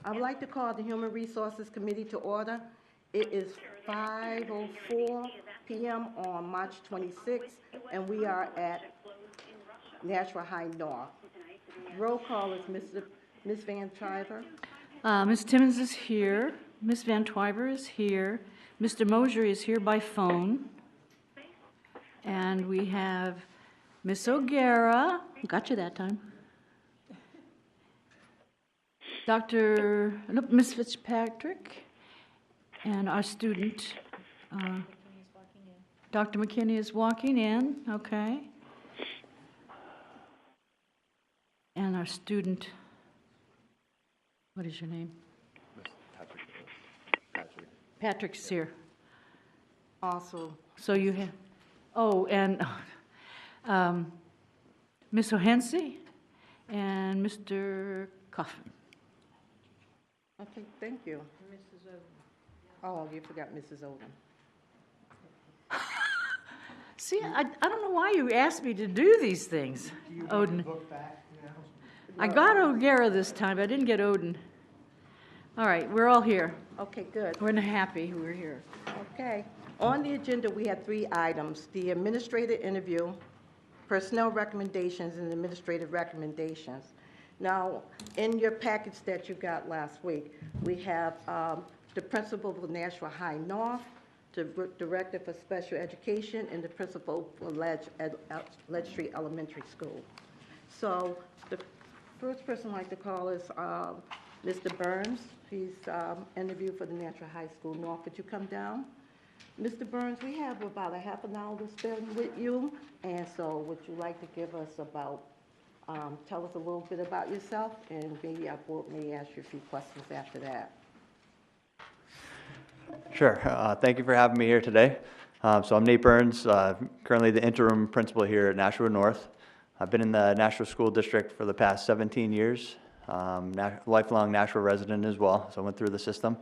I would like to call the Human Resources Committee to order. It is 5:04 p.m. on March 26th, and we are at Nashua High North. Roll call is Ms. Van Triver. Ms. Timmons is here. Ms. Van Twyver is here. Mr. Moser is here by phone. And we have Ms. O'Gara. Got you that time. Ms. Fitzpatrick, and our student, Dr. McKinney is walking in, okay. And our student, what is your name? Patrick's here. Also, So you have, and Ms. O'Hensey and Mr. Coffin. okay, thank you. Mrs. Odom. Oh, you forgot Mrs. Odom. See, I don't know why you asked me to do these things, Odin. I got O'Gara this time, but I didn't get Odin. All right, we're all here. Okay, good. We're happy we're here. Okay. On the agenda, we have 3 items: the administrative interview, personnel recommendations, and administrative recommendations. Now, in your package that you got last week, we have the principal for Nashua High North, the director for special education, and the principal for Ledge Street Elementary School. So the first person I'd like to call is Mr. Burns. He's interviewed for the Nashua High School North. Could you come down? Mr. Burns, we have about a half an hour to spend with you, and so would you like to give us about, tell us a little bit about yourself, and maybe our board may ask you a few questions after that. Sure. Thank you for having me here today. So I'm Nate Burns, currently the interim principal here at Nashua North. I've been in the Nashua School District for the past 17 years, lifelong Nashua resident as well, so I went through the system.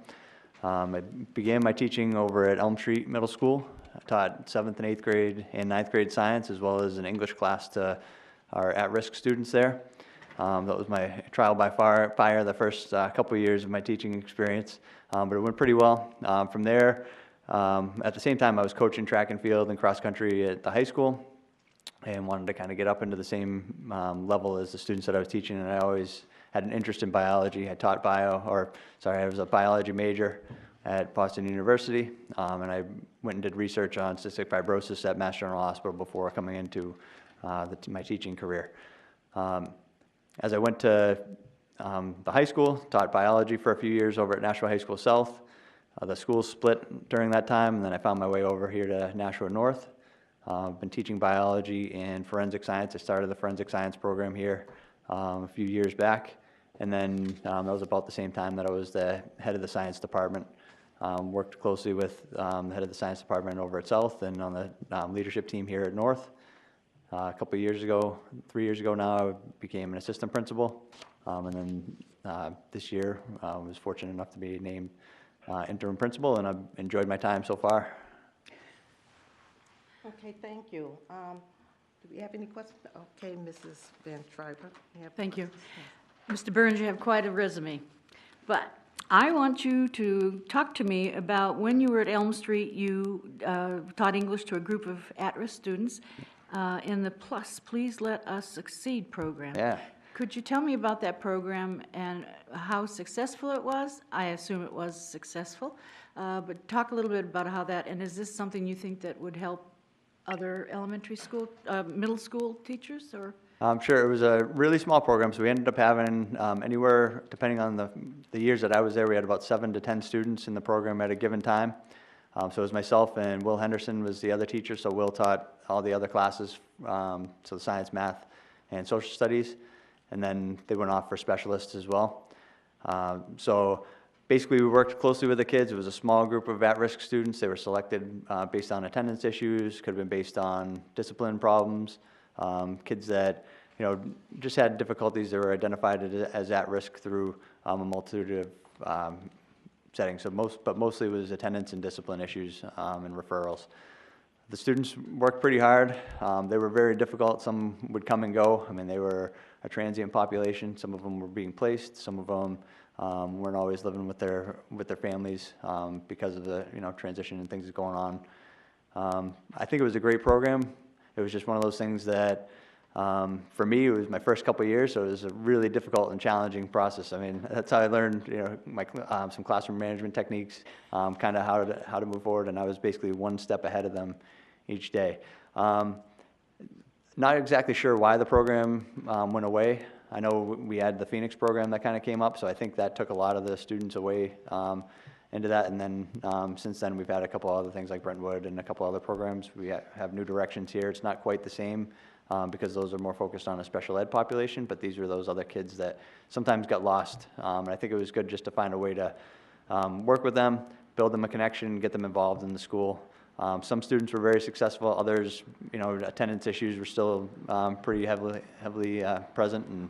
I began my teaching over at Elm Street Middle School. I taught 7th and 8th grade and 9th grade science, as well as an English class to our at-risk students there. That was my trial by fire the first couple of years of my teaching experience, but it went pretty well. From there, at the same time, I was coaching track and field and cross country at the high school, and wanted to kind of get up into the same level as the students that I was teaching, and I always had an interest in biology. I taught I was a biology major at Boston University, and I went and did research on cystic fibrosis at Mass General Hospital before coming into my teaching career. As I went to the high school, taught biology for a few years over at Nashua High School South. The school split during that time, and then I found my way over here to Nashua North. I've been teaching biology and forensic science. I started the forensic science program here a few years back, and then that was about the same time that I was the head of the science department. Worked closely with the head of the science department over at South and on the leadership team here at North. A couple of years ago, 3 years ago now, I became an assistant principal, and then this year I was fortunate enough to be named interim principal, and I've enjoyed my time so far. Okay, thank you. Do we have any questions? Okay, Mrs. Van Triver. Thank you. Mr. Burns, you have quite a resume, but I want you to talk to me about when you were at Elm Street. You taught English to a group of at-risk students in the Please Let Us Succeed program. Yeah. Could you tell me about that program and how successful it was? I assume it was successful, but talk a little bit about how that, and is this something you think that would help other elementary school, middle school teachers, or? Sure, it was a really small program, so we ended up having anywhere, depending on the years that I was there, we had about 7 to 10 students in the program at a given time. So it was myself and Will Henderson was the other teacher, so Will taught all the other classes, so the science, math, and social studies, and then they went off for specialists as well. So basically we worked closely with the kids. It was a small group of at-risk students. They were selected based on attendance issues, could have been based on discipline problems, kids that just had difficulties that were identified as at-risk through a multitude of settings. So mostly it was attendance and discipline issues and referrals. The students worked pretty hard. They were very difficult. Some would come and go. I mean, they were a transient population. Some of them were being placed. Some of them weren't always living with their families because of the transition and things going on. I think it was a great program. It was just one of those things that for me, it was my first couple of years, so it was a really difficult and challenging process. I mean, that's how I learned, some classroom management techniques, kind of how to move forward, and I was basically one step ahead of them each day. Not exactly sure why the program went away. I know we had the Phoenix program that kind of came up, so I think that took a lot of the students away into that. And then since then, we've had a couple other things like Brentwood and a couple other programs. We have new directions here. It's not quite the same because those are more focused on a special ed population, but these are those other kids that sometimes got lost. And I think it was good just to find a way to work with them, build them a connection, get them involved in the school. Some students were very successful. Others, attendance issues were still pretty heavily present, and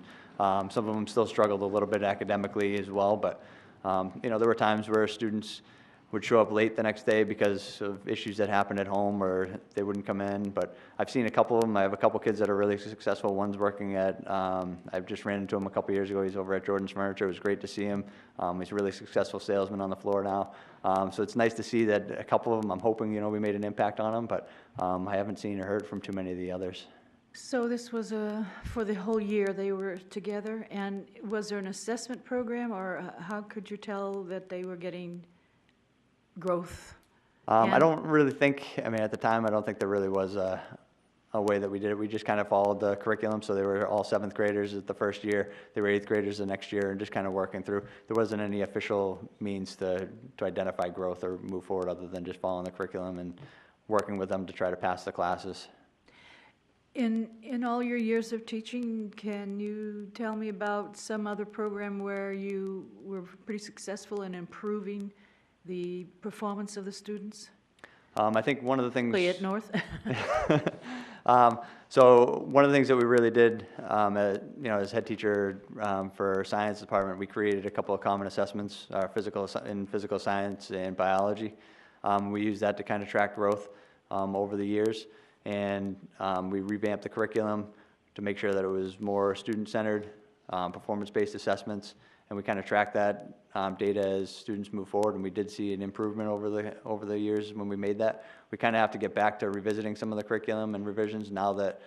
some of them still struggled a little bit academically as well. But there were times where students would show up late the next day because of issues that happened at home, or they wouldn't come in. But I've seen a couple of them. I have a couple kids that are really successful. One's working at, I've just ran into him a couple years ago. He's over at Jordan's Furniture. It was great to see him. He's a really successful salesman on the floor now. So it's nice to see that a couple of them, I'm hoping, we made an impact on them, but I haven't seen or heard from too many of the others. So this was for the whole year they were together, and was there an assessment program, or how could you tell that they were getting growth? I don't really think, at the time, I don't think there really was a way that we did it. We just kind of followed the curriculum, so they were all 7th graders the first year, they were 8th graders the next year, and just kind of working through. There wasn't any official means to identify growth or move forward other than just following the curriculum and working with them to try to pass the classes. In all your years of teaching, can you tell me about some other program where you were pretty successful in improving the performance of the students? I think one of the things... Play it north. So one of the things that we really did, as head teacher for our science department, we created a couple of common assessments, in physical science and biology. We used that to kind of track growth over the years, and we revamped the curriculum to make sure that it was more student-centered, performance-based assessments, and we kind of tracked that data as students move forward, and we did see an improvement over the years when we made that. We kind of have to get back to revisiting some of the curriculum and revisions now that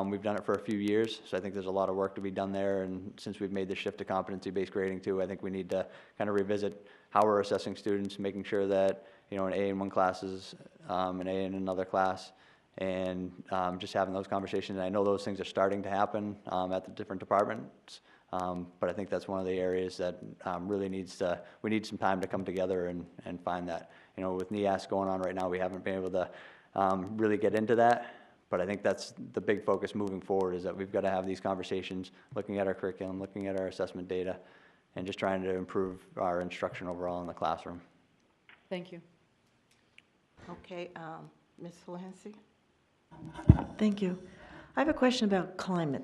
we've done it for a few years, so I think there's a lot of work to be done there, and since we've made the shift to competency-based grading too, I think we need to kind of revisit how we're assessing students, making sure that an A in one class is an A in another class, and just having those conversations. And I know those things are starting to happen at the different departments, but I think that's one of the areas that really we need some time to come together and find that. With NASP going on right now, we haven't been able to really get into that, but I think that's the big focus moving forward, is that we've got to have these conversations, looking at our curriculum, looking at our assessment data, and just trying to improve our instruction overall in the classroom. Thank you. Okay, Ms. Lancy? Thank you. I have a question about climate.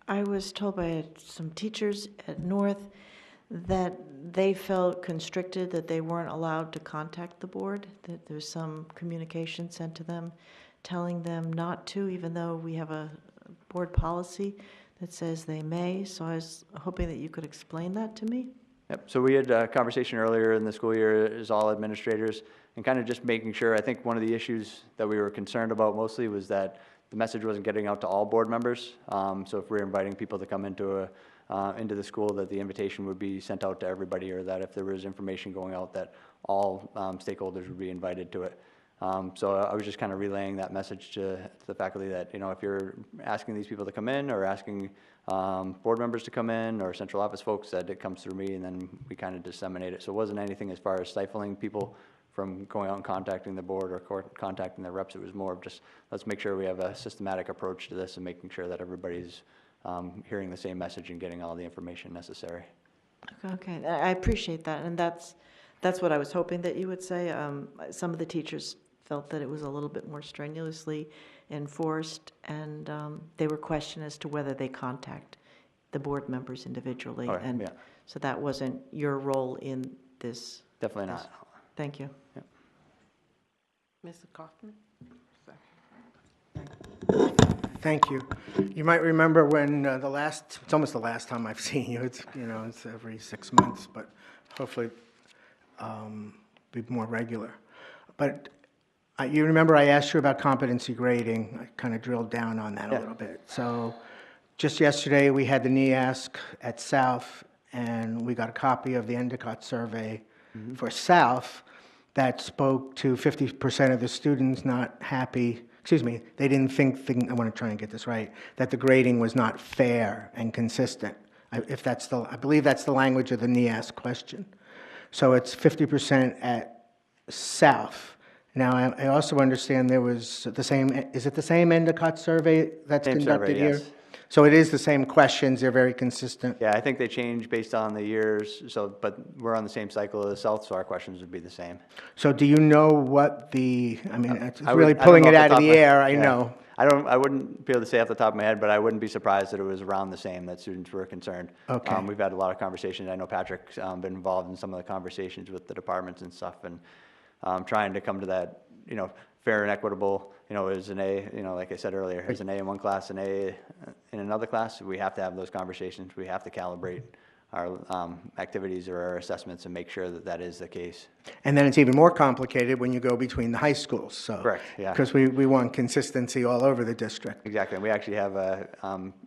I was told by some teachers at North that they felt constricted, that they weren't allowed to contact the board, that there's some communication sent to them telling them not to, even though we have a board policy that says they may. So I was hoping that you could explain that to me. Yep, so we had a conversation earlier in the school year as all administrators, and kind of just making sure. I think one of the issues that we were concerned about mostly was that the message wasn't getting out to all board members. So if we're inviting people to come into the school, that the invitation would be sent out to everybody, or that if there was information going out, that all stakeholders would be invited to it. So I was just kind of relaying that message to the faculty that, if you're asking these people to come in, or asking board members to come in, or central office folks, that it comes through me, and then we kind of disseminate it. So it wasn't anything as far as stifling people from going out and contacting the board or contacting their reps. It was more of just, let's make sure we have a systematic approach to this, and making sure that everybody's hearing the same message and getting all the information necessary. Okay, I appreciate that, and that's what I was hoping that you would say. Some of the teachers felt that it was a little bit more strenuously enforced, and they were questioned as to whether they contact the board members individually. Right, and yeah. So that wasn't your role in this. Definitely not. Thank you. Yep. Mr. Kaufman? Thank you. You might remember when it's almost the last time I've seen you. It's, it's every 6 months, but hopefully be more regular. But you remember I asked you about competency grading. I kind of drilled down on that a little bit. So just yesterday, we had the NASP at South, and we got a copy of the Endicott survey for South that spoke to 50% of the students not happy. Excuse me, they didn't think, I want to try and get this right, that the grading was not fair and consistent. I believe that's the language of the NASP question. So it's 50% at South. Now, I also understand there was the same, is it the same Endicott survey that's Same conducted survey, here? yes. So it is the same questions, they're very consistent? Yeah, I think they change based on the years, but we're on the same cycle as South, so our questions would be the same. So do you know what it's I really don't pulling know it off out of top the my- air, I yeah. know. I wouldn't be able to say off the top of my head, but I wouldn't be surprised that it was around the same, that students were concerned. Okay. We've had a lot of conversations. I know Patrick's been involved in some of the conversations with the departments and stuff, and trying to come to that, fair and equitable, is an A, like I said earlier, is an A in one class, an A in another class. We have to have those conversations. We have to calibrate our activities or our assessments and make sure that that is the case. And then it's even more complicated when you go between the high schools, so. Correct, yeah. Because we want consistency all over the district. Exactly, and we actually have a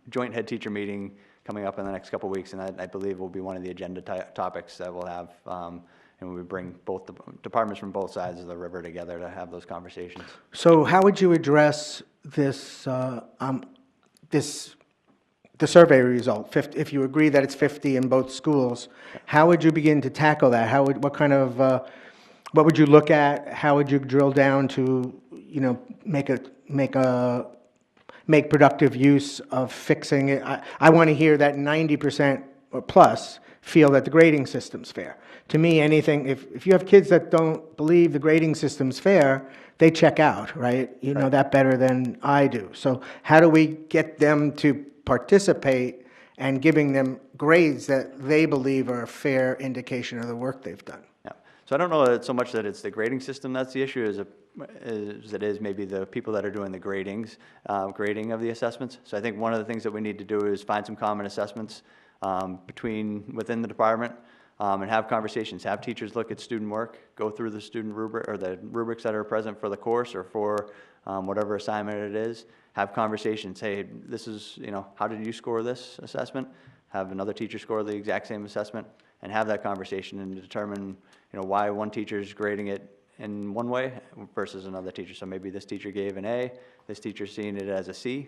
joint head teacher meeting coming up in the next couple of weeks, and I believe will be one of the agenda topics that we'll have, and we bring both the departments from both sides of the river together to have those conversations. So how would you address this, the survey result? If you agree that it's 50 in both schools, how would you begin to tackle that? What would you look at? How would you drill down to, make productive use of fixing it? I want to hear that 90% or plus feel that the grading system's fair. To me, anything, if you have kids that don't believe the grading system's fair, they check out, right? You know that better than I do. So how do we get them to participate and giving them grades that they believe are a fair indication of the work they've done? Yeah. So I don't know that so much that it's the grading system that's the issue, as it is maybe the people that are doing the grading of the assessments. So I think one of the things that we need to do is find some common assessments within the department, and have conversations, have teachers look at student work, go through the student rubric or the rubrics that are present for the course or for whatever assignment it is, have conversations, hey, this is, how did you score this assessment? Have another teacher score the exact same assessment, and have that conversation and determine, why one teacher is grading it in one way versus another teacher. So maybe this teacher gave an A, this teacher's seeing it as a C,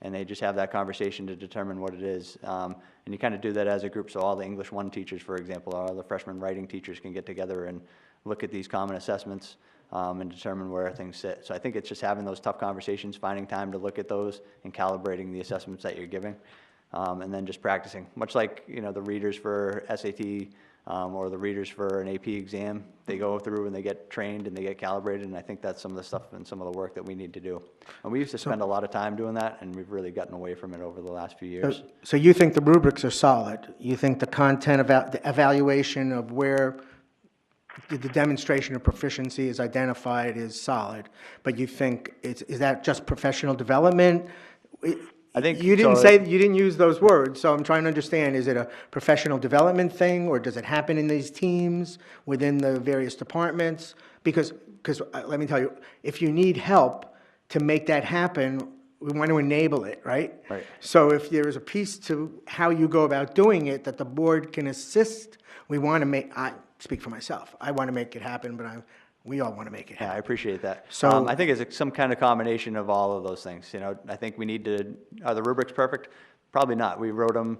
and they just have that conversation to determine what it is. And you kind of do that as a group, so all the English 1 teachers, for example, all the freshman writing teachers can get together and look at these common assessments and determine where things sit. So I think it's just having those tough conversations, finding time to look at those and calibrating the assessments that you're giving, and then just practicing. Much like, the readers for SAT or the readers for an AP exam, they go through and they get trained and they get calibrated, and I think that's some of the stuff and some of the work that we need to do. And we used to spend a lot of time doing that, and we've really gotten away from it over the last few years. So you think the rubrics are solid? You think the content the evaluation of where the demonstration of proficiency is identified is solid, but you think is that just professional development? I think you didn't so. you didn't use those words, so I'm trying to understand, is it a professional development thing, or does it happen in these teams within the various departments? Because let me tell you, if you need help to make that happen, we want to enable it, right? Right. So if there is a piece to how you go about doing it that the board can assist, we want to make, I speak for myself, I want to make it happen, but we all want to make it Yeah, I happen. appreciate that. So- I think it's some kind of combination of all of those things. I think we need to, are the rubrics perfect? Probably not. We wrote them,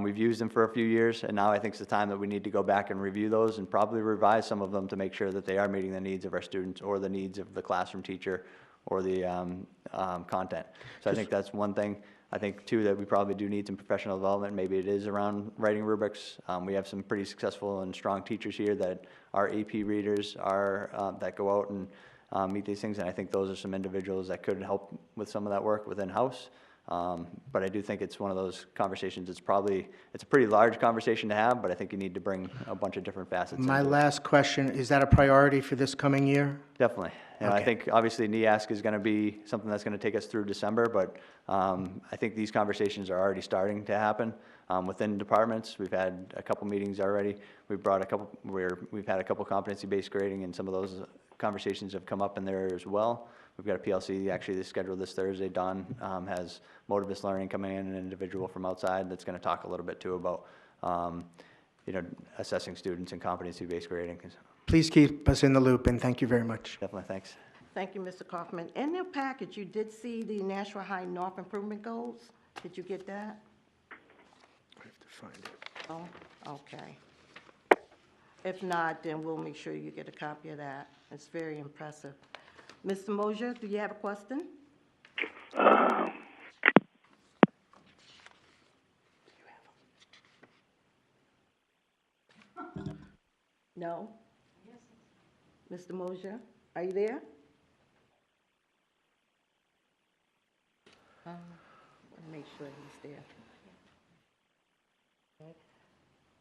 we've used them for a few years, and now I think it's the time that we need to go back and review those and probably revise some of them to make sure that they are meeting the needs of our students or the needs of the classroom teacher or the content. So I think that's one thing. I think, too, that we probably do need some professional development. Maybe it is around writing rubrics. We have some pretty successful and strong teachers here that are AP readers, that go out and meet these things, and I think those are some individuals that could help with some of that work within house. But I do think it's one of those conversations, it's a pretty large conversation to have, but I think you need to bring a bunch of different facets My into it. last question, is that a priority for this coming year? Definitely. I Okay. think obviously NEASC is going to be something that's going to take us through December, but I think these conversations are already starting to happen within departments. We've had a couple meetings already. We've had a couple competency-based grading, and some of those conversations have come up in there as well. We've got a PLC actually scheduled this Thursday. Don has motivist learning coming in, an individual from outside that's going to talk a little bit too about assessing students and competency-based grading. Please keep us in the loop, and thank you very much. Definitely, thanks. Thank you, Mr. Kaufman. In your package, you did see the Nashua High North Improvement Goals. Did you get that? I have to find it. Oh, okay. If not, then we'll make sure you get a copy of that. It's very impressive. Mr. Moser, do you have a question? No? Mr. Moser, are you there? Want to make sure he's there. Okay.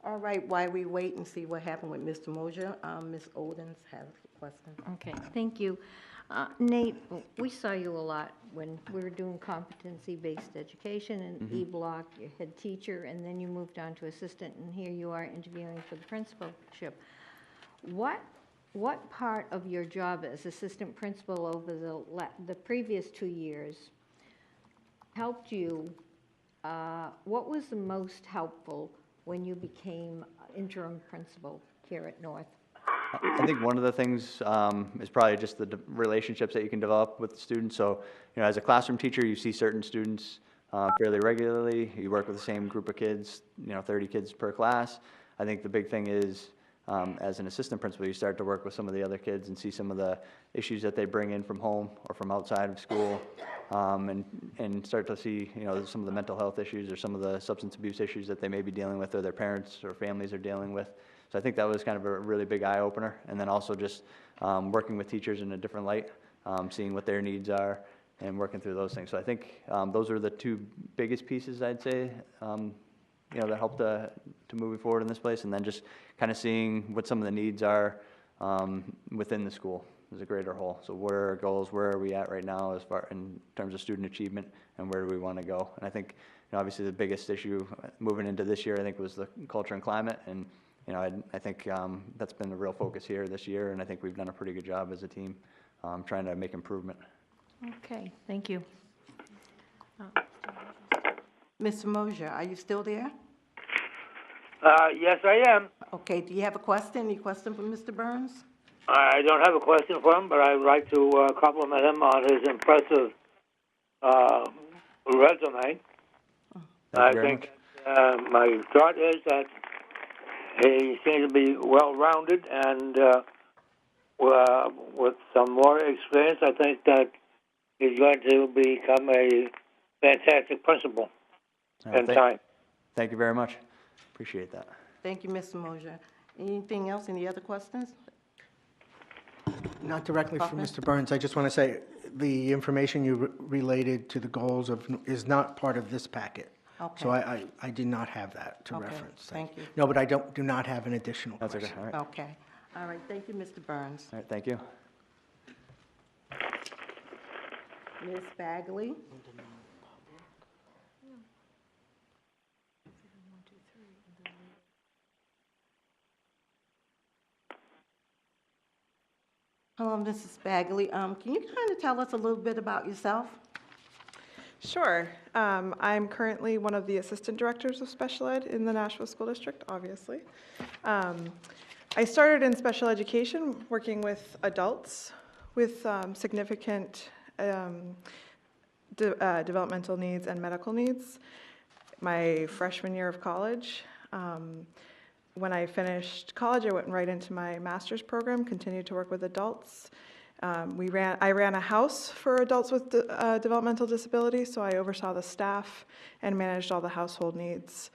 All right, while we wait and see what happened with Mr. Moser, Ms. Odens has a question. Okay, thank you. Nate, we saw you a lot when we were doing competency-based education and E-Block, you head teacher, and then you moved on to assistant, and here you are interviewing for the principalship. What part of your job as assistant principal over the previous 2 years helped you? What was the most helpful when you became interim principal here at North? I think one of the things is probably just the relationships that you can develop with the students. So, as a classroom teacher, you see certain students fairly regularly. You work with the same group of kids, 30 kids per class. I think the big thing is, as an assistant principal, you start to work with some of the other kids and see some of the issues that they bring in from home or from outside of school, and start to see, some of the mental health issues or some of the substance abuse issues that they may be dealing with or their parents or families are dealing with. So I think that was kind of a really big eye-opener. And then also just working with teachers in a different light, seeing what their needs are and working through those things. So I think those are the two biggest pieces, I'd say, that helped to moving forward in this place. And then just kind of seeing what some of the needs are within the school as a greater whole. So what are our goals? Where are we at right now as far in terms of student achievement, and where do we want to go? And I think, obviously the biggest issue moving into this year, I think, was the culture and climate. And I think that's been the real focus here this year, and I think we've done a pretty good job as a team trying to make improvement. Okay, thank you. Mr. Moser, are you still there? Yes, I am. Okay, do you have a question? Any question for Mr. Burns? I don't have a question for him, but I'd like to compliment him on his impressive resume. Thank you very much. My thought is that he seems to be well-rounded, and with some more experience, I think that he's going to become a fantastic principal in time. Thank you very much. Appreciate that. Thank you, Mr. Moser. Anything else? Any other questions? Not directly for Kaufman? Mr. Burns, I just want to say, the information you related to the goals is not part of this packet. Okay. So I did not have that to Okay, reference. thank you. No, but I do not have an additional That's question. okay. All right. Okay. All right, thank you, Mr. Burns. All right. Thank you. Ms. Bagley? Hello, Mrs. Bagley. Can you kind of tell us a little bit about yourself? Sure. I'm currently one of the assistant directors of special ed in the Nashua School District, obviously. I started in special education working with adults with significant developmental needs and medical needs. My freshman year of college, when I finished college, I went right into my master's program, continued to work with adults. I ran a house for adults with developmental disabilities, so I oversaw the staff and managed all the household needs.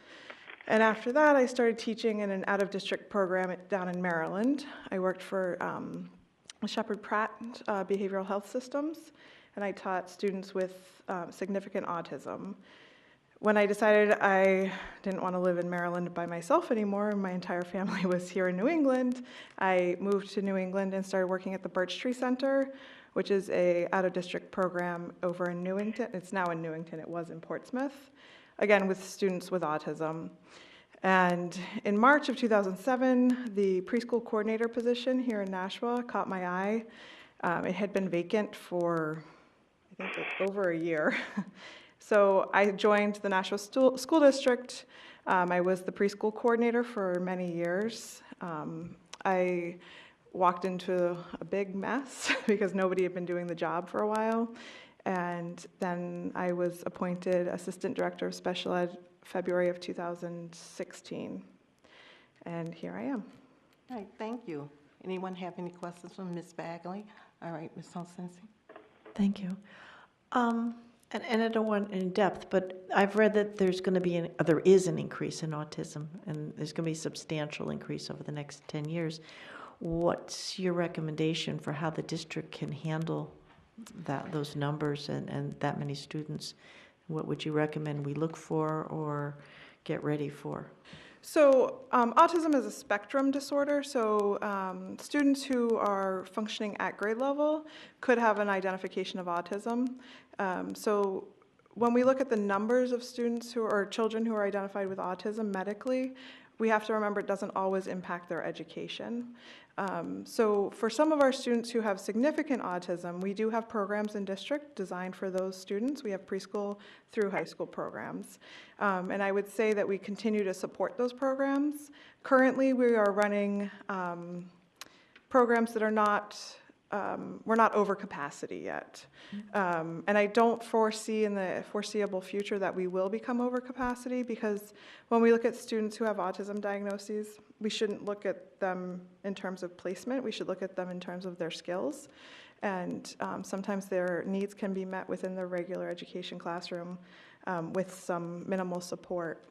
And after that, I started teaching in an out-of-district program down in Maryland. I worked for Shepherd Pratt Behavioral Health Systems, and I taught students with significant autism. When I decided I didn't want to live in Maryland by myself anymore, and my entire family was here in New England, I moved to New England and started working at the Birch Tree Center, which is a out-of-district program over in Newington. It's now in Newington, it was in Portsmouth, again with students with autism. And in March of 2007, the preschool coordinator position here in Nashua caught my eye. It had been vacant for, I think, over a year. So I joined the Nashua School District. I was the preschool coordinator for many years. I walked into a big mess because nobody had been doing the job for a while. And then I was appointed Assistant Director of Special Ed February of 2016. And here I am. All right, thank you. Anyone have any questions from Ms. Bagley? All right, Ms. Holsensi. Thank you. And I don't want in depth, but I've read that there's going to be there is an increase in autism, and there's going to be a substantial increase over the next 10 years. What's your recommendation for how the district can handle those numbers and that many students? What would you recommend we look for or get ready for? So autism is a spectrum disorder, so students who are functioning at grade level could have an identification of autism. So when we look at the numbers of students or children who are identified with autism medically, we have to remember it doesn't always impact their education. So for some of our students who have significant autism, we do have programs in district designed for those students. We have preschool through high school programs. And I would say that we continue to support those programs. Currently, we are running programs that are not, we're not over capacity yet. And I don't foresee in the foreseeable future that we will become over capacity, because when we look at students who have autism diagnoses, we shouldn't look at them in terms of placement. We should look at them in terms of their skills. And sometimes their needs can be met within the regular education classroom with some minimal support.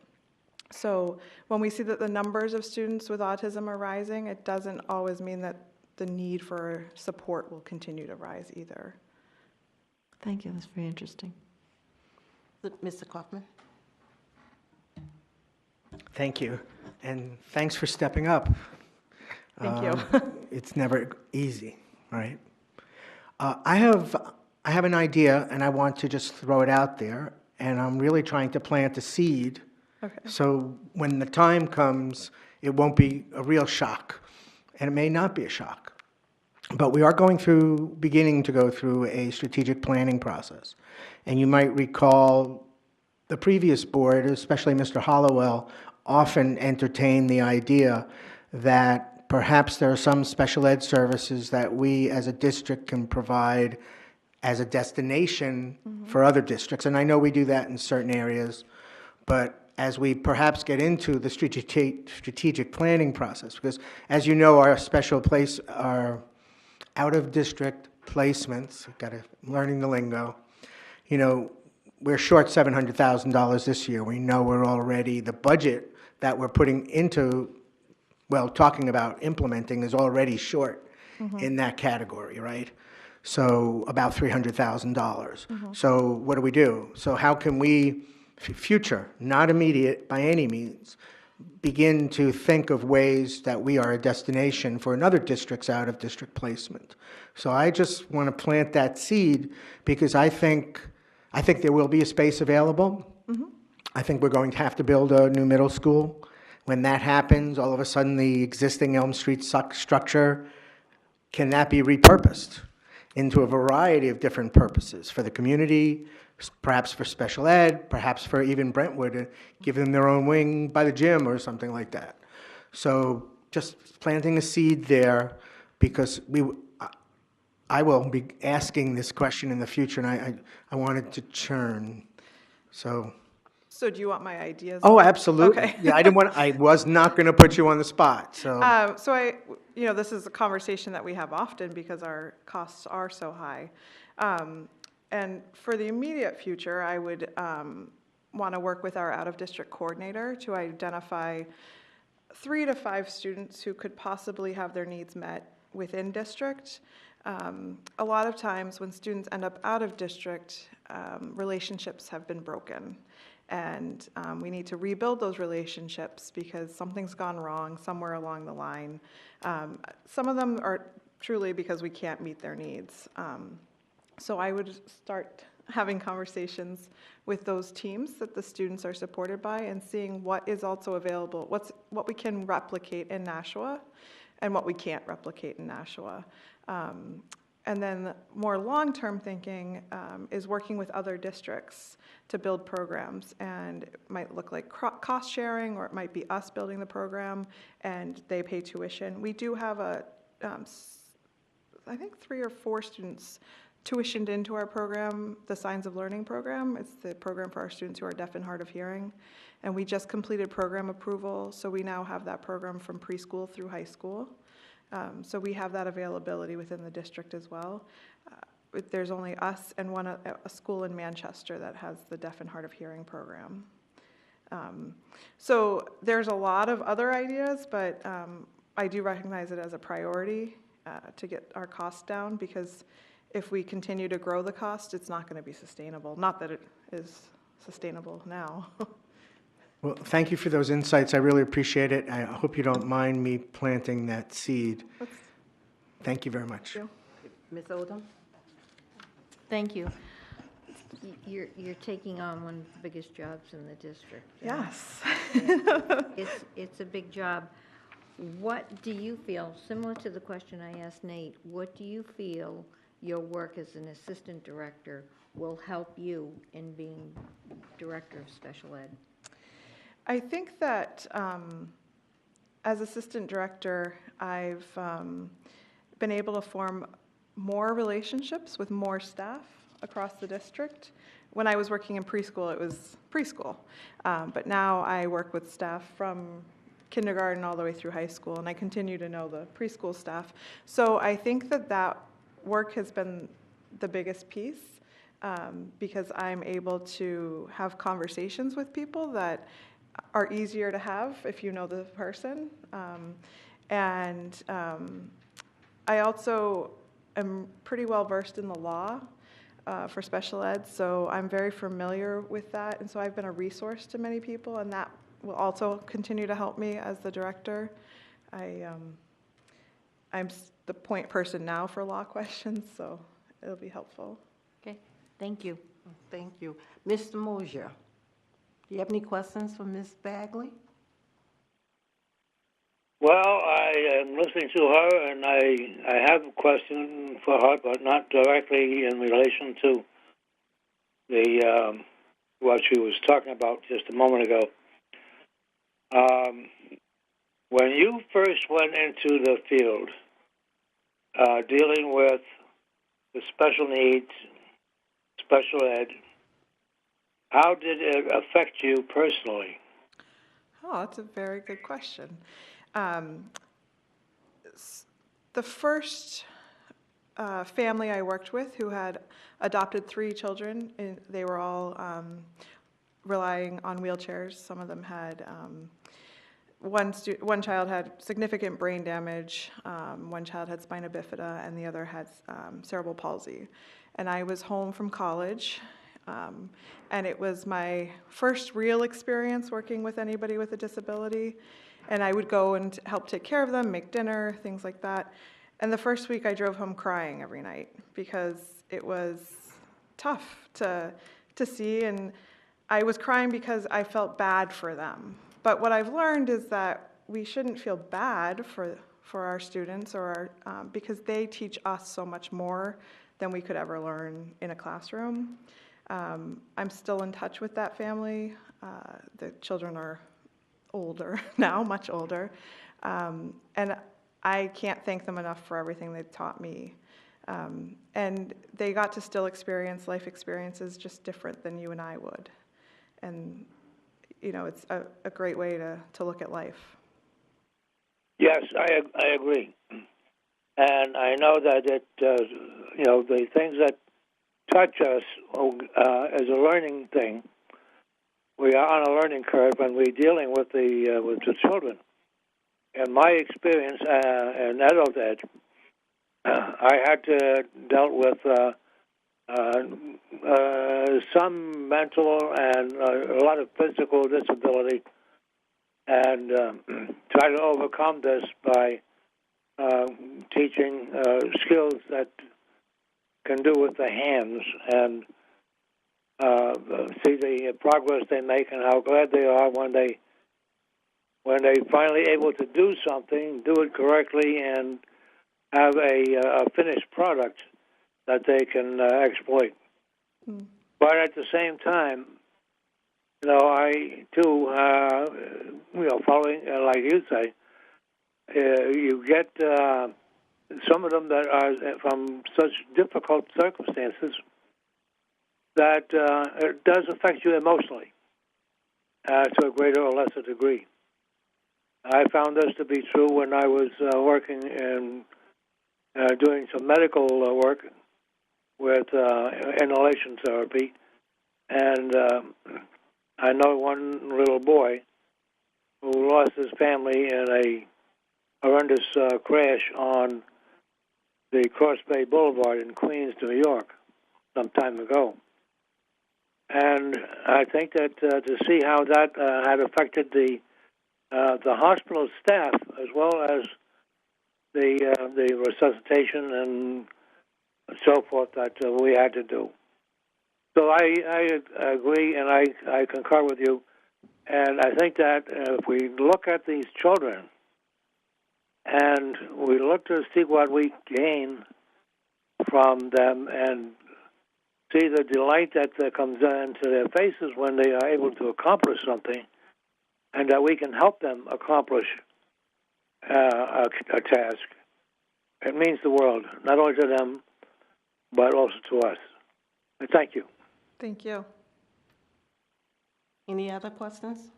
So when we see that the numbers of students with autism are rising, it doesn't always mean that the need for support will continue to rise either. Thank you. That's very interesting. Mr. Kaufman? Thank you, and thanks for stepping up. Thank you. It's never easy, right? I have an idea, and I want to just throw it out there, and I'm really trying to plant a seed. Okay. So when the time comes, it won't be a real shock, and it may not be a shock. But we are beginning to go through a strategic planning process. And you might recall the previous board, especially Mr. Hollowell, often entertained the idea that perhaps there are some special ed services that we as a district can provide as a destination for other districts. And I know we do that in certain areas, but as we perhaps get into the strategic planning process, because as you know, our out-of-district placements, learning the lingo, you know, we're short $700,000 this year. We know we're already, the budget that we're putting into, well, talking about implementing is already short in that category, right? So about $300,000. So what do? So how can we, future, not immediate by any means, begin to think of ways that we are a destination for another district's out-of-district placement? So I just want to plant that seed because I think there will be a space available. I think we're going to have to build a new middle school. When that happens, all of a sudden the existing Elm Street structure, can that be repurposed into a variety of different purposes for the community, perhaps for special ed, perhaps for even Brentwood, give them their own wing by the gym or something like that. So just planting a seed there, because I will be asking this question in the future, and I wanted to churn. So do you want my ideas? Oh, absolutely. Okay. Yeah, I was not going to put you on the spot. So this is a conversation that we have often because our costs are so high. And for the immediate future, I would want to work with our out-of-district coordinator to identify 3 to 5 students who could possibly have their needs met within district. A lot of times when students end up out of district, relationships have been broken. And we need to rebuild those relationships because something's gone wrong somewhere along the line. Some of them are truly because we can't meet their needs. So I would start having conversations with those teams that the students are supported by and seeing what is also available, what we can replicate in Nashua and what we can't replicate in Nashua. And then more long-term thinking is working with other districts to build programs. And it might look like cost sharing, or it might be us building the program and they pay tuition. We do have I think 3 or 4 students tuitioned into our program, the Signs of Learning program. It's the program for our students who are deaf and hard of hearing. And we just completed program approval, so we now have that program from preschool through high school. So we have that availability within the district as well. There's only us and a school in Manchester that has the deaf and hard of hearing program. So there's a lot of other ideas, but I do recognize it as a priority to get our costs down, because if we continue to grow the cost, it's not going to be sustainable. Not that it is sustainable now. Well, thank you for those insights. I really appreciate it. I hope you don't mind me planting that seed. Thank you very much. Thank Ms. Odom? Thank you. You're taking on one of the biggest jobs in the district. Yes. It's a big job. What do you feel, similar to the question I asked Nate, what do you feel your work as an assistant director will help you in being director of special ed? I think that as assistant director, I've been able to form more relationships with more staff across the district. When I was working in preschool, it was preschool. But now I work with staff from kindergarten all the way through high school, and I continue to know the preschool staff. So I think that work has been the biggest piece, because I'm able to have conversations with people that are easier to have if you know the person. I also am pretty well versed in the law for special ed, so I'm very familiar with that, and so I've been a resource to many people, and that will also continue to help me as the director. I'm the point person now for law questions, so it'll be helpful. Okay, thank you. Thank you. Mr. Moser, do you have any questions for Ms. Bagley? Well, I am listening to her, and I have a question for her, but not directly in relation to the what she was talking about just a moment ago. When you first went into the field, dealing with the special needs, special ed, how did it affect you personally? Oh, that's a very good question. The first family I worked with who had adopted 3 children, they were all relying on wheelchairs. Some of them had, one child had significant brain damage, one child had spina bifida, and the other had cerebral palsy. And I was home from college, and it was my first real experience working with anybody with a disability. And I would go and help take care of them, make dinner, things like that. And the first week I drove home crying every night because it was tough to see, and I was crying because I felt bad for them. But what I've learned is that we shouldn't feel bad for our students or because they teach us so much more than we could ever learn in a classroom. I'm still in touch with that family. The children are older now, much older. And I can't thank them enough for everything they've taught me. And they got to still experience life experiences just different than you and I would. And, you know, it's a great way to look at life. Yes, I agree. And I know that you know, the things that touch us as a learning thing, we are on a learning curve when we're dealing with the children. In my experience in adult ed, I had to dealt with some mental and a lot of physical disability, and try to overcome this by teaching skills that can do with the hands, and see the progress they make and how glad they are when they finally able to do something, do it correctly, and have a finished product that they can exploit. But at the same time, I too, following like you say, you get some of them that are from such difficult circumstances that it does affect you emotionally to a greater or lesser degree. I found this to be true when I was working in doing some medical work with inhalation therapy, and I know one little boy who lost his family in a horrendous crash on the Cross Bay Boulevard in Queens, New York, some time ago. And I think that to see how that had affected the hospital staff as well as the resuscitation and so forth that we had to do. So I agree and I concur with you. And I think that if we look at these children and we look to see what we gain from them and see the delight that comes into their faces when they are able to accomplish something, and that we can help them accomplish a task, it means the world, not only to them, but also to us. And thank you. Thank you. Any other questions?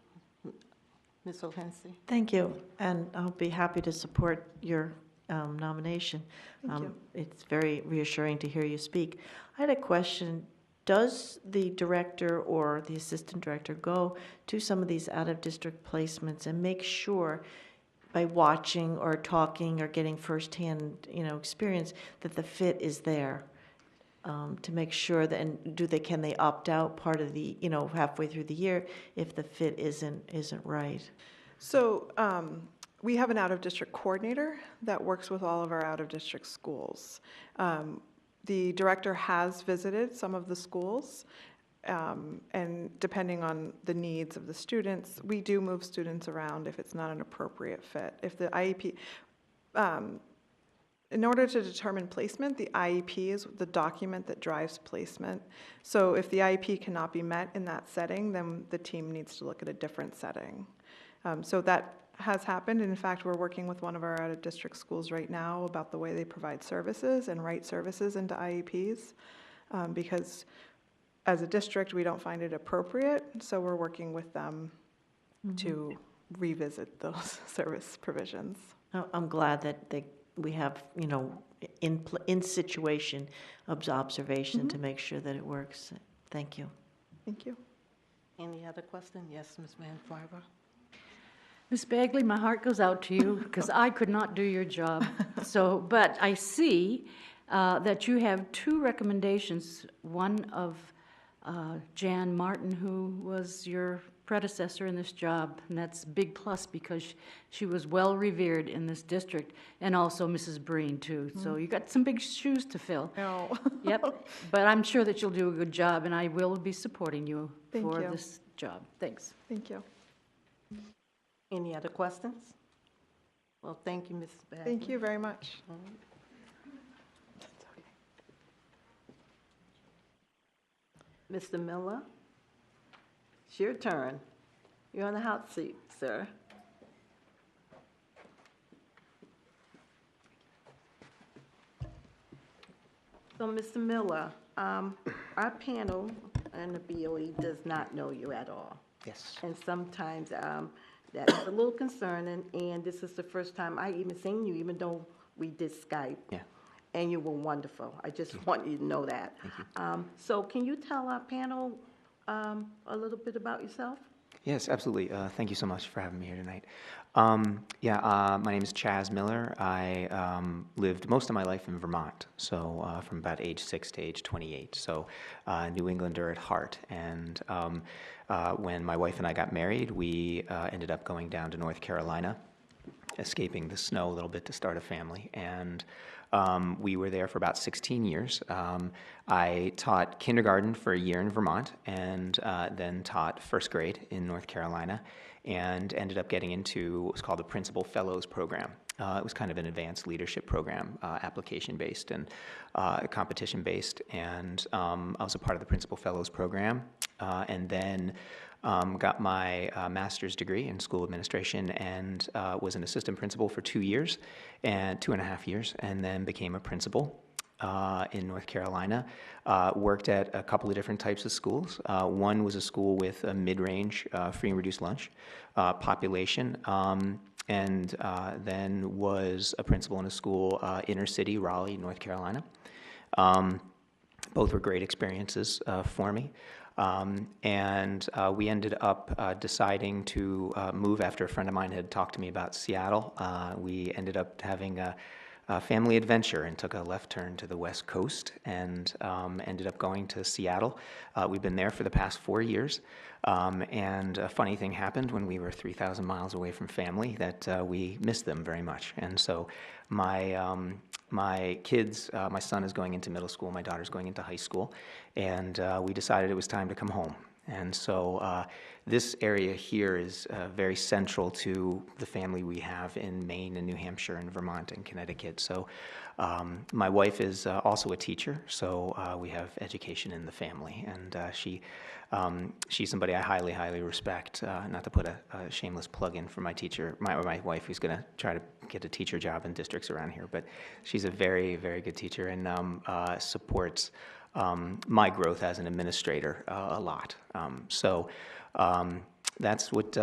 Ms. O'Hensey? Thank you, and I'll be happy to support your nomination. Thank you. It's very reassuring to hear you speak. I had a question. Does the director or the assistant director go to some of these out-of-district placements and make sure, by watching or talking or getting firsthand, experience, that the fit is there? To make sure that, and can they opt out part of the, halfway through the year if the fit isn't right? So we have an out-of-district coordinator that works with all of our out-of-district schools. The director has visited some of the schools, and depending on the needs of the students, we do move students around if it's not an appropriate fit. If the IEP, in order to determine placement, the IEP is the document that drives placement. So if the IEP cannot be met in that setting, then the team needs to look at a different setting. So that has happened. In fact, we're working with one of our out-of-district schools right now about the way they provide services and write services into IEPs, because as a district, we don't find it appropriate. So we're working with them to revisit those service provisions. I'm glad that we have, in situation observation to make sure that it works. Thank you. Thank you. Any other question? Yes, Ms. Van Farber? Ms. Bagley, my heart goes out to you because I could not do your job. But I see that you have two recommendations, one of Jan Martin, who was your predecessor in this job, and that's a big plus because she was well revered in this district, and also Mrs. Breen too. So you got some big shoes to fill. No. Yep, but I'm sure that you'll do a good job, and I will be supporting you Thank for you. this job. Thanks. Thank you. Any other questions? Well, thank you, Ms. Bagley. Thank you very much. Mr. Miller, it's your turn. You're on the hot seat, sir. So, Mr. Miller, our panel and the BOE does not know you at all. Yes. And sometimes that's a little concerning, and this is the first time I even seen you, even though we did Skype. Yeah. And you were wonderful. I just want you to know that. Thank you. So can you tell our panel a little bit about yourself? Yes, absolutely. Thank you so much for having me here tonight. My name is Chaz Miller. I lived most of my life in Vermont, so from about age 6 to age 28, so New Englander at heart. And when my wife and I got married, we ended up going down to North Carolina, escaping the snow a little bit to start a family. And we were there for about 16 years. I taught kindergarten for a year in Vermont and then taught first grade in North Carolina and ended up getting into what was called the Principal Fellows Program. It was kind of an advanced leadership program, application-based and competition-based. And I was a part of the Principal Fellows Program and then got my master's degree in school administration and was an assistant principal for 2 years and 2.5 years, and then became a principal in North Carolina. Worked at a couple of different types of schools. One was a school with a mid-range free and reduced lunch population, and then was a principal in a school inner city, Raleigh, North Carolina. Both were great experiences for me. We ended up deciding to move after a friend of mine had talked to me about Seattle. We ended up having a family adventure and took a left turn to the West Coast and ended up going to Seattle. We've been there for the past 4 years. And a funny thing happened when we were 3,000 miles away from family that we missed them very much. And so my kids, my son is going into middle school, my daughter's going into high school, and we decided it was time to come home. And so this area here is very central to the family we have in Maine and New Hampshire and Vermont and Connecticut. So my wife is also a teacher, so we have education in the family, and she's somebody I highly, highly respect. Not to put a shameless plug in for my teacher, my wife, who's going to try to get a teacher job in districts around here, but she's a very, very good teacher and supports my growth as an administrator a lot. That's what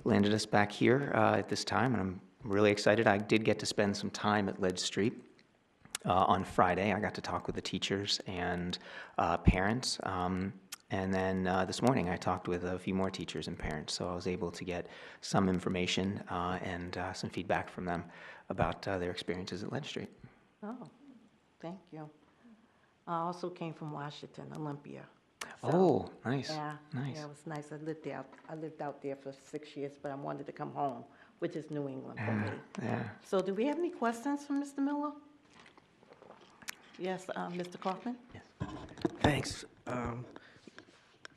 landed us back here at this time, and I'm really excited. I did get to spend some time at Ledge Street on Friday. I got to talk with the teachers and parents, and then this morning I talked with a few more teachers and parents, so I was able to get some information and some feedback from them about their experiences at Ledge Street. Oh, thank you. I also came from Washington, Olympia. So, Oh, nice. Yeah, Nice. yeah, it was nice. I lived out there for 6 years, but I wanted to come home, which is New England for me. Yeah. So do we have any questions from Mr. Miller? Yes, Mr. Kaufman? Thanks.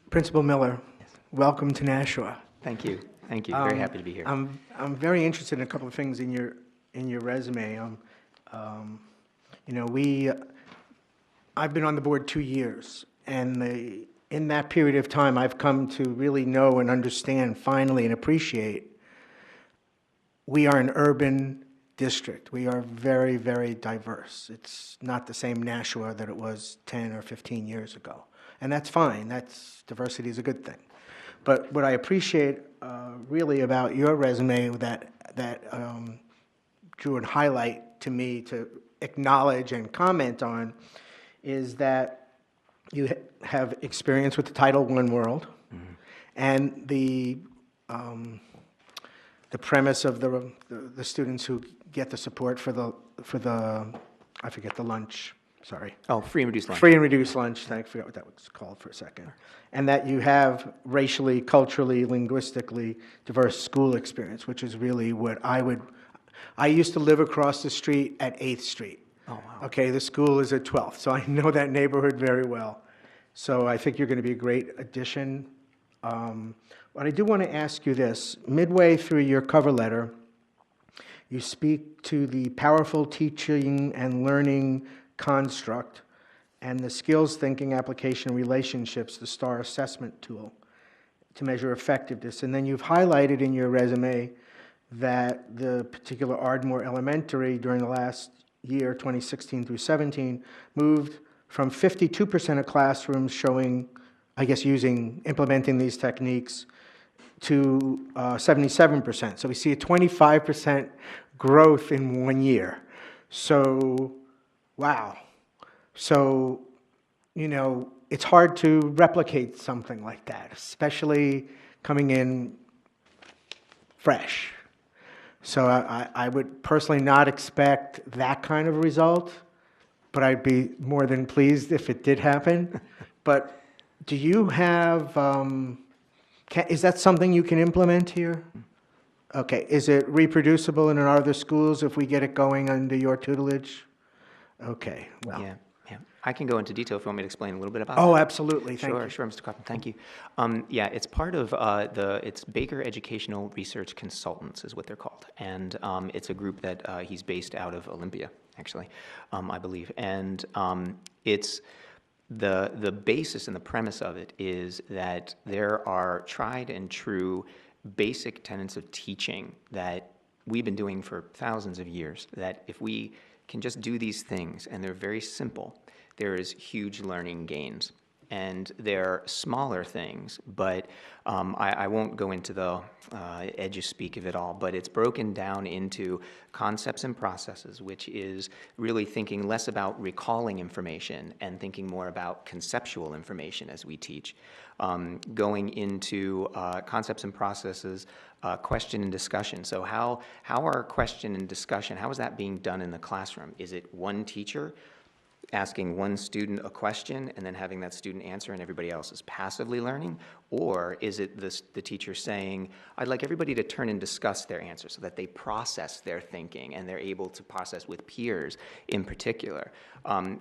Principal Miller, welcome to Nashua. Thank you. Thank you. Very happy to be here. I'm very interested in a couple of things in your resume. I've been on the board 2 years, and in that period of time, I've come to really know and understand finally and appreciate we are an urban district. We are very, very diverse. It's not the same Nashua that it was 10 or 15 years ago. And that's fine. Diversity is a good thing. But what I appreciate really about your resume that drew a highlight to me to acknowledge and comment on is that you have experience with the Title I world, and the premise of the students who get the support for the I forget the lunch. Sorry. Oh, free and reduced lunch. Free and reduced lunch. I forgot what that was called for a second. And that you have racially, culturally, linguistically diverse school experience, which is really what I used to live across the street at 8th Street. Oh, wow. Okay, the school is at 12th, so I know that neighborhood very well. So I think you're going to be a great addition. But I do want to ask you this. Midway through your cover letter, you speak to the powerful teaching and learning construct and the skills thinking application relationships, the STAR assessment tool, to measure effectiveness. And then you've highlighted in your resume that the particular Ardmore Elementary during the last year, 2016 through 17, moved from 52% of classrooms showing, I guess, implementing these techniques to 77%. So we see a 25% growth in 1 year. So, wow. So, it's hard to replicate something like that, especially coming in fresh. So I would personally not expect that kind of result, but I'd be more than pleased if it did happen. But do you have, is that something you can implement here? Okay, is it reproducible in our other schools if we get it going under your tutelage? Okay, well. Yeah, yeah. I can go into detail if you want me to explain a little bit about that. Oh, absolutely, thank you. Sure, Mr. Kaufman, thank you. Yeah, it's part of it's Baker Educational Research Consultants is what they're called. And it's a group that he's based out of Olympia, actually, I believe. And it's the basis and the premise of it is that there are tried and true basic tenets of teaching that we've been doing for thousands of years, that if we can just do these things, and they're very simple, there is huge learning gains. And they're smaller things, but I won't go into the edge-speak of it all, but it's broken down into concepts and processes, which is really thinking less about recalling information and thinking more about conceptual information as we teach. Going into concepts and processes, question and discussion. So how are question and discussion, how is that being done in the classroom? Is it one teacher asking one student a question and then having that student answer and everybody else is passively learning? Or is it the teacher saying, I'd like everybody to turn and discuss their answer so that they process their thinking and they're able to process with peers in particular.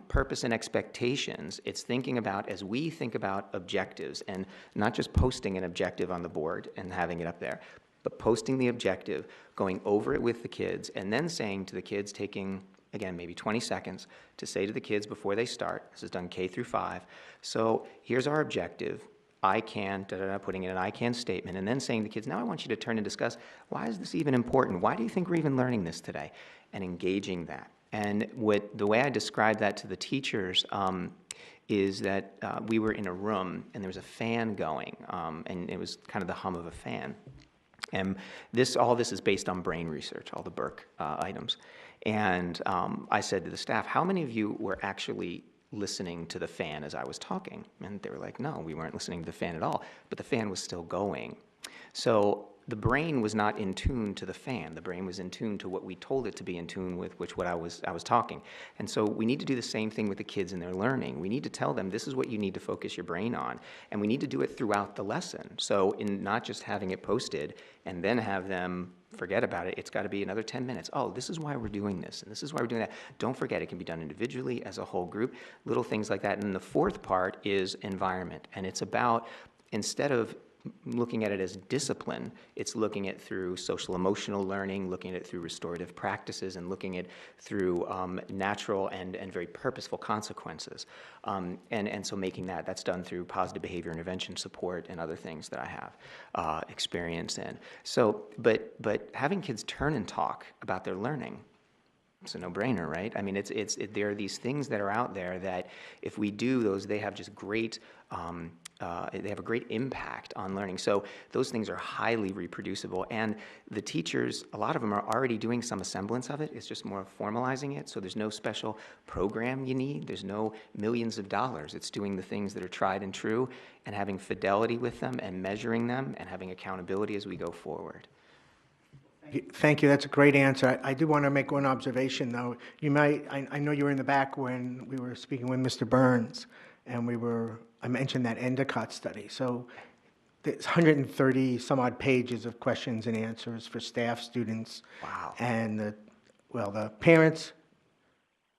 Purpose and expectations, it's thinking about, as we think about objectives, and not just posting an objective on the board and having it up there, but posting the objective, going over it with the kids, and then saying to the kids, taking again, maybe 20 seconds to say to the kids before they start, this is done K through 5, so here's our objective, I can, putting in an I can statement, and then saying to the kids, now I want you to turn and discuss, why is this even important? Why do you think we're even learning this today? And engaging that. And the way I described that to the teachers is that we were in a room and there was a fan going, and it was kind of the hum of a fan. And all this is based on brain research, all the Burke items. And I said to the staff, how many of you were actually listening to the fan as I was talking? And they were like, no, we weren't listening to the fan at all, but the fan was still going. So the brain was not in tune to the fan. The brain was in tune to what we told it to be in tune with, which what I was talking. And so we need to do the same thing with the kids in their learning. We need to tell them this is what you need to focus your brain on. And we need to do it throughout the lesson. So in not just having it posted and then have them forget about it, it's got to be another 10 minutes. Oh, this is why we're doing this, and this is why we're doing that. Don't forget, it can be done individually, as a whole group, little things like that. And the fourth part is environment. And it's about, instead of looking at it as discipline, it's looking at it through social emotional learning, looking at it through restorative practices, and looking at it through natural and very purposeful consequences. And so making that's done through positive behavior intervention support and other things that I have experience in. So, but having kids turn and talk about their learning, it's a no-brainer, right? I mean, there are these things that are out there that if we do those, they have just great, they have a great impact on learning. So those things are highly reproducible. And the teachers, a lot of them are already doing some semblance of it. It's just more formalizing it. So there's no special program you need. There's no millions of dollars. It's doing the things that are tried and true and having fidelity with them and measuring them and having accountability as we go forward. Thank you. That's a great answer. I do want to make one observation, though. You might, I know you were in the back when we were speaking with Mr. Burns, and I mentioned that Endicott study. So there's 130 some odd pages of questions and answers for staff, students. Wow. And the parents,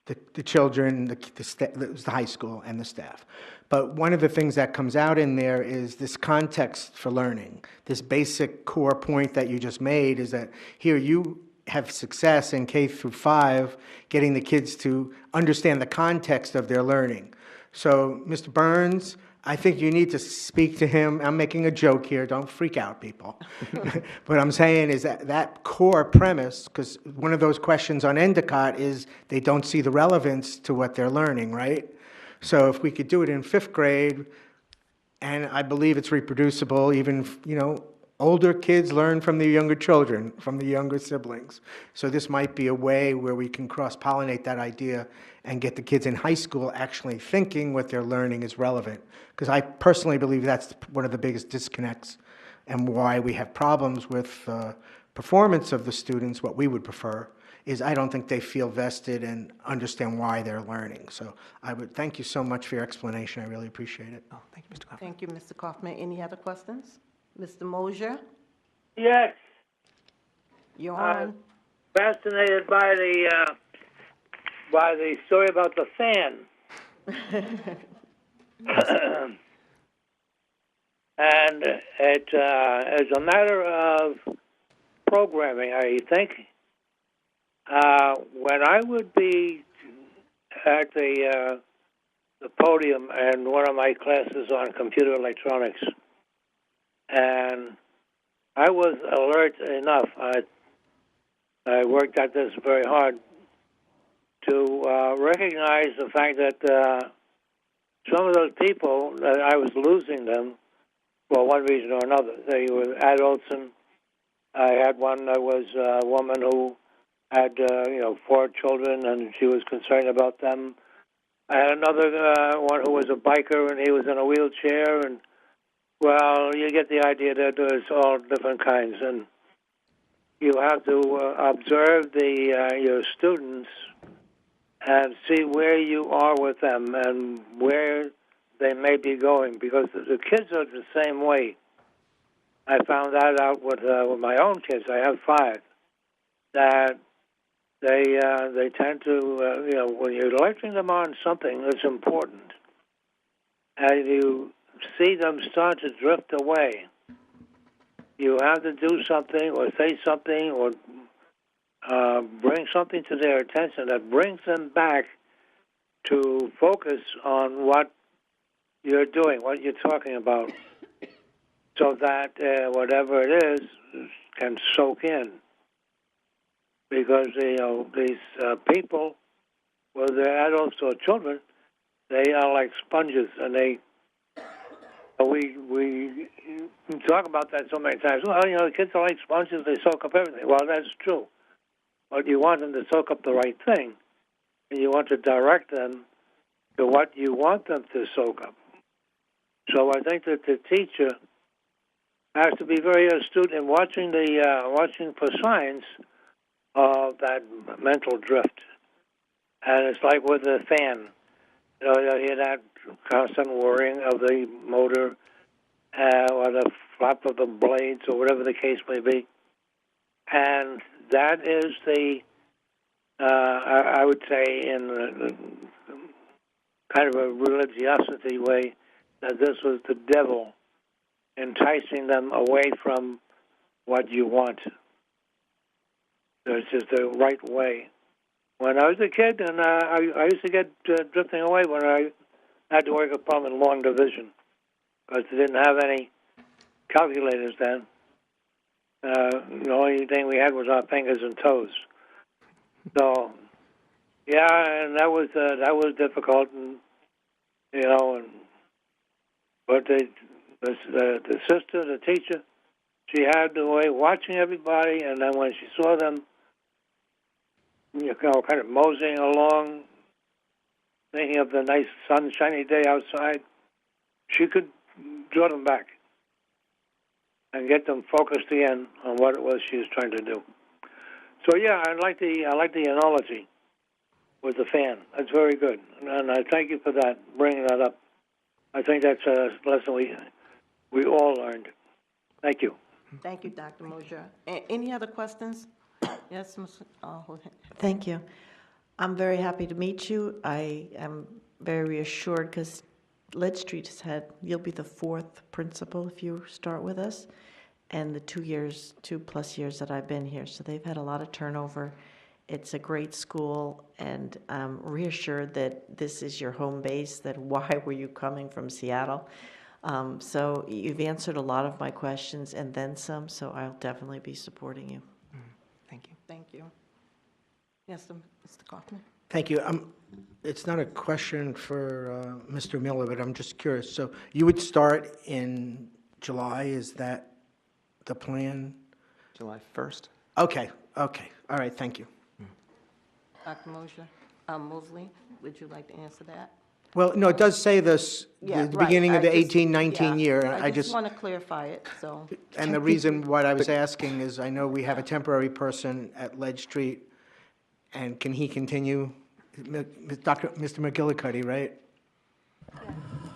the children, the high school, and the staff. But one of the things that comes out in there is this context for learning. This basic core point that you just made is that here you have success in K through 5, getting the kids to understand the context of their learning. So, Mr. Burns, I think you need to speak to him. I'm making a joke here. Don't freak out, people. What I'm saying is that core premise, because one of those questions on Endicott is they don't see the relevance to what they're learning, right? So if we could do it in 5th grade, and I believe it's reproducible, even, older kids learn from their younger children, from the younger siblings. So this might be a way where we can cross-pollinate that idea and get the kids in high school actually thinking what they're learning is relevant. Because I personally believe that's one of the biggest disconnects and why we have problems with performance of the students, what we would prefer, is I don't think they feel vested and understand why they're learning. So I would thank you so much for your explanation. I really appreciate it. Oh, thank you, Mr. Kaufman. Thank you, Mr. Kaufman. Any other questions? Mr. Moser, Yes, you're I'm on. fascinated by the story about the fan. And it as a matter of programming, I think when I would be at the podium in one of my classes on computer electronics, and I was alert enough. I worked at this very hard to recognize the fact that some of those people, that I was losing them for one reason or another. They were adults, and I had one that was a woman who had 4 children, and she was concerned about them. I had another one who was a biker, and he was in a wheelchair, and well, you get the idea that there's all different kinds, and you have to observe your students and see where you are with them and where they may be going, because the kids are the same way. I found that out with my own kids. I have 5. That they tend to when you're lecturing them on something that's important, and you see them start to drift away, you have to do something or say something or bring something to their attention that brings them back to focus on what you're doing, what you're talking about, so that whatever it is can soak in. Because these people, whether they're adults or children, they are like sponges, and we talk about that so many times. Well, the kids are like sponges; they soak up everything. Well, that's true, but you want them to soak up the right thing, and you want to direct them to what you want them to soak up. So I think that the teacher has to be very astute in watching for signs of that mental drift. And it's like with the fan. You hear that constant whirring of the motor or the flap of the blades or whatever the case may be. And that is I would say in kind of a religiosity way, that this was the devil enticing them away from what you want. It's just the right way. When I was a kid, and I used to get drifting away when I had to work a problem in long division, because they didn't have any calculators then. The only thing we had was our fingers and toes. So, yeah, and that was difficult, and but the sister, the teacher, she had the way watching everybody, and then when she saw them, kind of moseying along, thinking of the nice sunshiny day outside, she could draw them back and get them focused again on what it was she was trying to do. So yeah, I like the analogy with the fan. That's very good, and I thank you for that, bringing that up. I think that's a lesson we all learned. Thank you. Thank you, Dr. Moser. Any other questions? Yes, Ms. Thank you. I'm very happy to meet you. I am very reassured because Lead Street has you'll be the 4th principal if you start with us, and the 2+ years that I've been here. So they've had a lot of turnover. It's a great school, and I'm reassured that this is your home base, that why were you coming from Seattle? So you've answered a lot of my questions and then some, so I'll definitely be supporting you. Thank you. Thank you. Yes, Mr. Kaufman. Thank you. It's not a question for Mr. Miller, but I'm just curious. So you would start in July, is that the plan? July 1st? Okay. All right, thank you. Dr. Moser, Moseley, would you like to answer that? Well, no, it does say this, Yeah, the right. beginning of I the just- 18-19 yeah. year. And I just want to clarify it, so. And the reason what I was asking is, I know we have a temporary person at Ledge Street, and can he continue? Mr. McGillicuddy, right?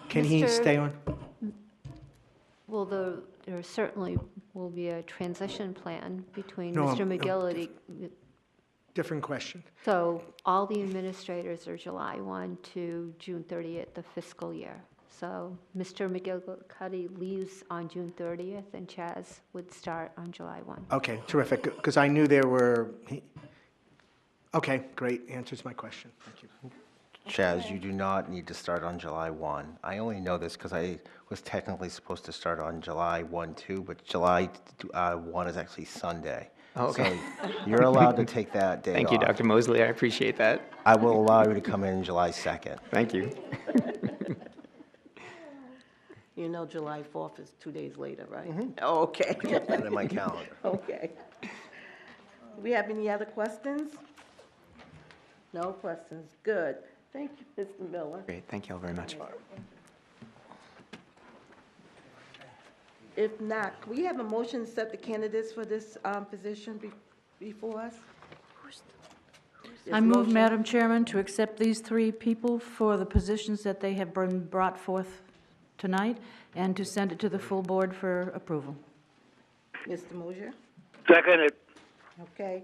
Can he Mr. stay on? Well, there certainly will be a transition plan between No, Mr. no, McGillicuddy. Different question. So all the administrators are July 1 to June 30th, the fiscal year. So Mr. McGillicuddy leaves on June 30th, and Chaz would start on July 1. Okay, terrific, because I knew there were, okay, great, answers my question. Thank you. Chaz, you do not need to start on July 1. I only know this because I was technically supposed to start on July 1 too, but July 1 is actually Sunday. Oh, okay. So you're allowed to take that day Thank you, off. Dr. Moseley. I appreciate that. I will allow you to come in July 2nd. Thank you. You know July 4th is 2 days later, right? Oh, okay. Keep that in my calendar. Okay. Do we have any other questions? No questions. Good. Thank you, Mr. Miller. Great. Thank you all very much. If not, can we have a motion to set the candidates for this position before us? I move, motion- Madam Chairman, to accept these three people for the positions that they have been brought forth tonight, and to send it to the full board for approval. Mr. Moser? Second it. Okay.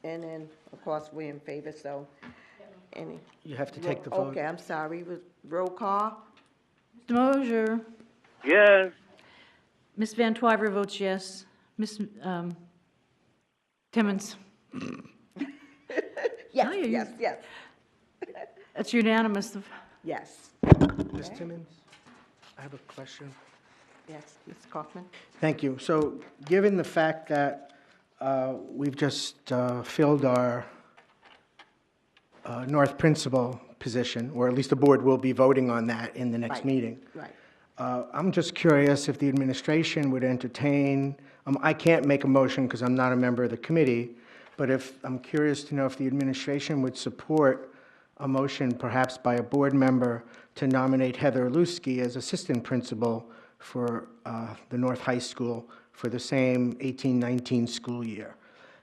And then, of course, we're in favor, so any? You have to take the vote. Okay, I'm sorry. Roll call? Mr. Moser? Yes. Ms. Van Twyver votes yes. Ms. Timmons? Yes, Oh, you- yes, yes, It's unanimous. yes. Ms. Timmons, I have a question. Yes, Mr. Kaufman? Thank you. So, given the fact that we've just filled our North Principal position, or at least the board will be voting on that in the next Right. meeting, Right. I'm just curious if the administration would entertain, I can't make a motion because I'm not a member of the committee, but I'm curious to know if the administration would support a motion, perhaps by a board member, to nominate Heather Lusky as assistant principal for the North High School for the same 18-19 school year.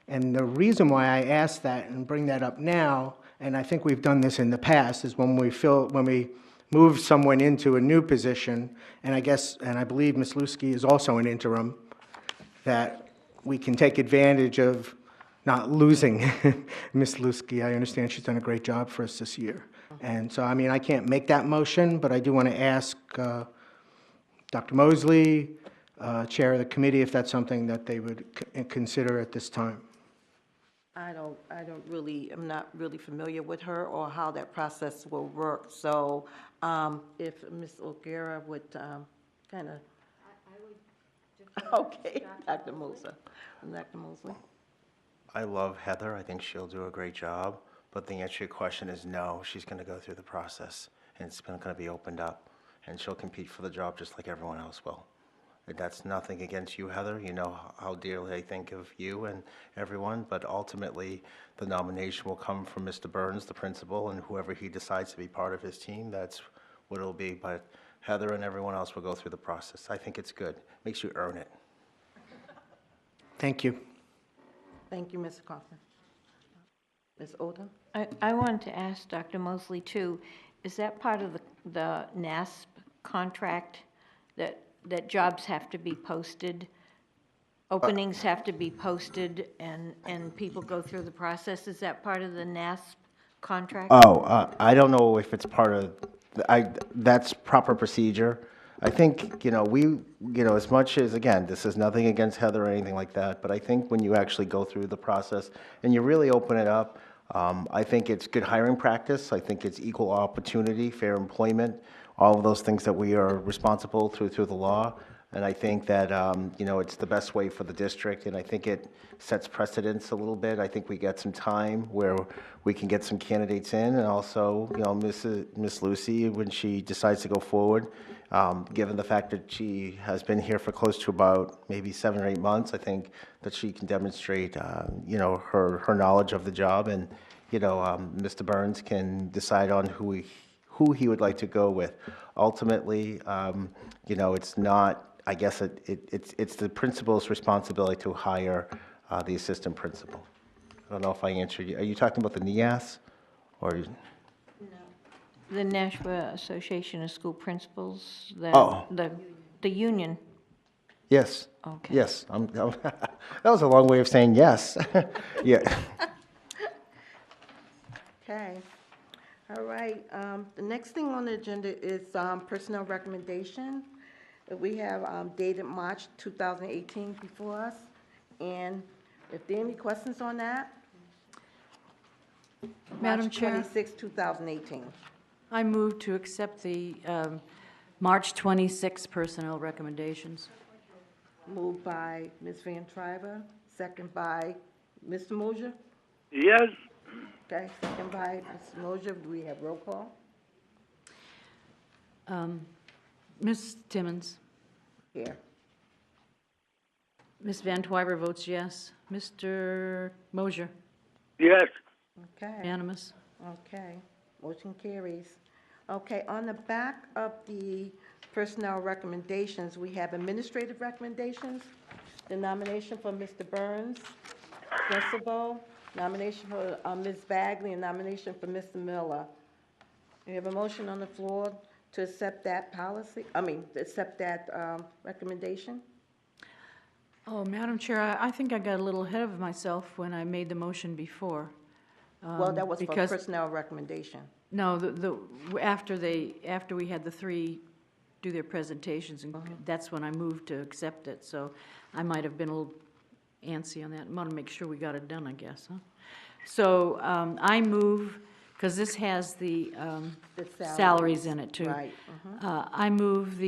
And the reason why I ask that and bring that up now, and I think we've done this in the past, is when we move someone into a new position, and I believe Ms. Lusky is also an interim, that we can take advantage of not losing Ms. Lusky. I understand she's done a great job for us this year. And so, I mean, I can't make that motion, but I do want to ask Dr. Moseley, Chair of the committee, if that's something that they would consider at this time. I'm not really familiar with her or how that process will work. So if Ms. O'Gara would kind of. Okay, Dr. Moser. Dr. Moseley? I love Heather. I think she'll do a great job. But the answer to your question is no. She's going to go through the process, and it's going to be opened up. And she'll compete for the job just like everyone else will. And that's nothing against you, Heather. You know how dearly I think of you and everyone. But ultimately, the nomination will come from Mr. Burns, the principal, and whoever he decides to be part of his team, that's what it'll be. But Heather and everyone else will go through the process. I think it's good. Makes you earn it. Thank you. Thank you, Mr. Kaufman. Ms. Oldham? I wanted to ask Dr. Moseley, too, is that part of the NASP contract, that jobs have to be posted, openings have to be posted, and people go through the process? Is that part of the NASP contract? I don't know if it's part of, that's proper procedure. I think, as much as, again, this is nothing against Heather or anything like that, but I think when you actually go through the process and you really open it up, I think it's good hiring practice. I think it's equal opportunity, fair employment, all of those things that we are responsible through the law. And I think that, it's the best way for the district, and I think it sets precedence a little bit. I think we get some time where we can get some candidates in, and also, Miss Lucy, when she decides to go forward, given the fact that she has been here for close to about maybe 7 or 8 months, I think that she can demonstrate, her knowledge of the job, and, Mr. Burns can decide on who who he would like to go with. Ultimately, it's not, I guess it's the principal's responsibility to hire the assistant principal. I don't know if I answered you. Are you talking about the NEAS? Or? The Nashua Association of School Principals, Oh. the union. Yes. Okay. Yes. That was a long way of saying yes. Yeah. Okay. All right. The next thing on the agenda is personnel recommendation. We have dated March 2018 before us. And if there are any questions on that? Madam Chair? March 26, 2018. I move to accept the March 26 personnel recommendations. Moved by Ms. Van Tryver, second by Mr. Moser. Yes. Okay, second by Mr. Moser. Do we have roll call? Ms. Timmons? Here. Ms. Van Twyver votes yes. Mr. Moser? Yes. Okay. Unanimous. Okay, motion carries. Okay, on the back of the personnel recommendations, we have administrative recommendations, the nomination for Mr. Burns, principal, nomination for Ms. Bagley, and nomination for Mr. Miller. We have a motion on the floor to accept that accept that recommendation. Oh, Madam Chair, I think I got a little ahead of myself when I made the motion before. Well, that was for because- personnel recommendation. No, after we had the three do their presentations, and that's when I moved to accept it, so I might have been a little antsy on that. I want to make sure we got it done, I guess, huh? So I move, because this has the salaries in it, too. Right. I move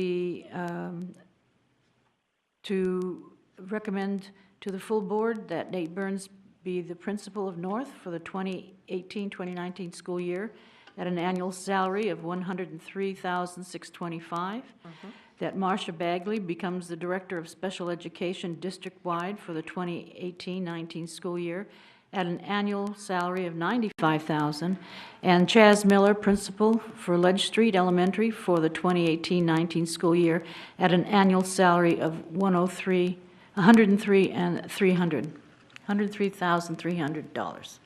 to recommend to the full board that Nate Burns be the principal of North for the 2018-2019 school year at an annual salary of $103,625. That Marcia Bagley becomes the Director of Special Education district-wide for the 2018-19 school year at an annual salary of $95,000. And Chaz Miller, principal for Ledge Street Elementary for the 2018-19 school year at an annual salary of $103,300.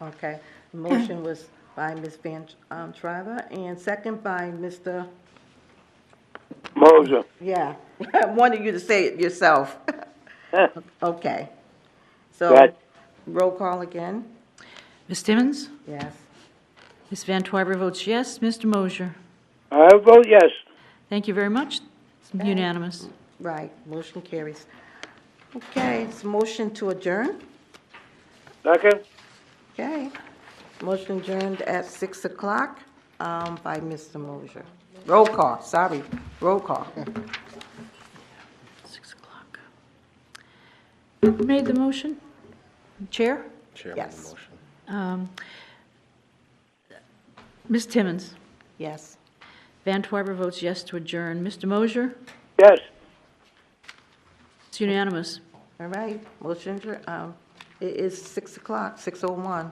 Okay, the motion was by Ms. Van Tryver and second by Mr. Moser. Yeah, I wanted you to say it yourself. Okay. So, That- roll call again? Ms. Timmons? Yes. Ms. Van Twyver votes yes. Mr. Moser? I vote yes. Thank you very much. It's unanimous. Right, motion carries. Okay, it's a motion to adjourn. Second? Okay. Motion adjourned at 6 o'clock by Mr. Moser. Roll call, sorry, roll call. 6 o'clock. Who made the motion? Chair? Yes. Ms. Timmons? Yes. Van Twyver votes yes to adjourn. Mr. Moser? Yes. It's unanimous. All right, motion, it is 6 o'clock, 6:01.